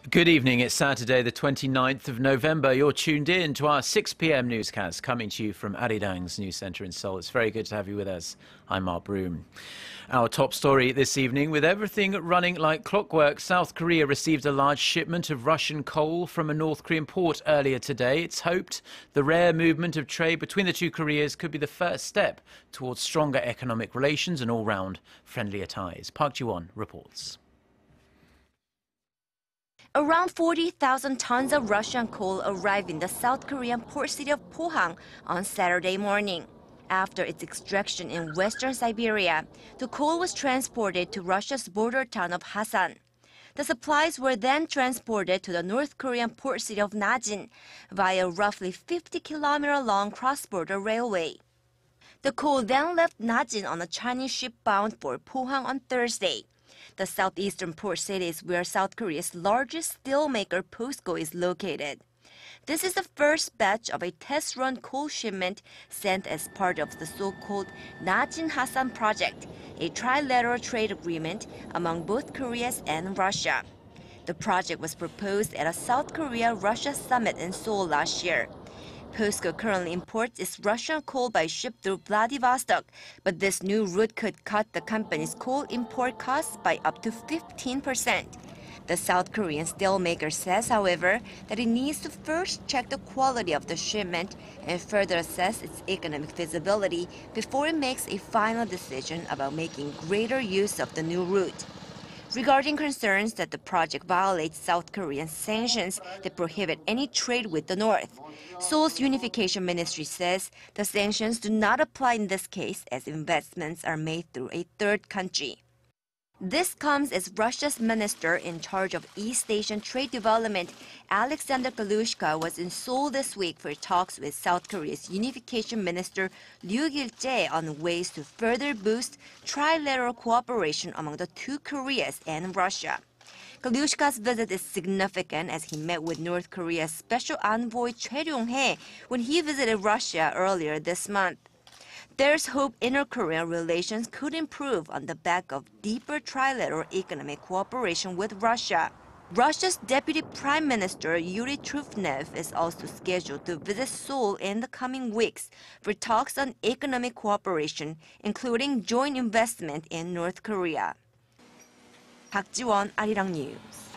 Good evening. It's Saturday, the 29th of November. You're tuned in to our 6 p.m. newscast coming to you from Arirang's news centre in Seoul. It's very good to have you with us. I'm Mark Broom. Our top story this evening: with everything running like clockwork, South Korea received a large shipment of Russian coal from a North Korean port earlier today. It's hoped the rare movement of trade between the two Koreas could be the first step towards stronger economic relations and all-round friendlier ties. Park Ji-won reports. Around 40,000 tons of Russian coal arrived in the South Korean port city of Pohang on Saturday morning. After its extraction in western Siberia, the coal was transported to Russia's border town of Khasan. The supplies were then transported to the North Korean port city of Rajin via a roughly 50-kilometer-long cross-border railway. The coal then left Rajin on a Chinese ship bound for Pohang on Thursday. The southeastern port city is where South Korea's largest steelmaker POSCO is located. This is the first batch of a test-run coal shipment sent as part of the so-called Rajin-Khasan project, a trilateral trade agreement among both Korea and Russia. The project was proposed at a South Korea-Russia summit in Seoul last year. POSCO currently imports its Russian coal by ship through Vladivostok, but this new route could cut the company's coal import costs by up to 15%. The South Korean steelmaker says, however, that it needs to first check the quality of the shipment and further assess its economic feasibility before it makes a final decision about making greater use of the new route. Regarding concerns that the project violates South Korean sanctions that prohibit any trade with the North, Seoul's Unification Ministry says the sanctions do not apply in this case as investments are made through a third country. This comes as Russia's minister in charge of East Asian trade development, Alexander Galushka, was in Seoul this week for talks with South Korea's Unification Minister Ryu Gil-jae on ways to further boost trilateral cooperation among the two Koreas and Russia. Galushka's visit is significant as he met with North Korea's Special Envoy Choi Ryong-hae when he visited Russia earlier this month. There's hope inter-Korean relations could improve on the back of deeper trilateral economic cooperation with Russia. Russia's Deputy Prime Minister Yuri Trufnev is also scheduled to visit Seoul in the coming weeks for talks on economic cooperation, including joint investment in North Korea. Park Ji-won, Arirang News.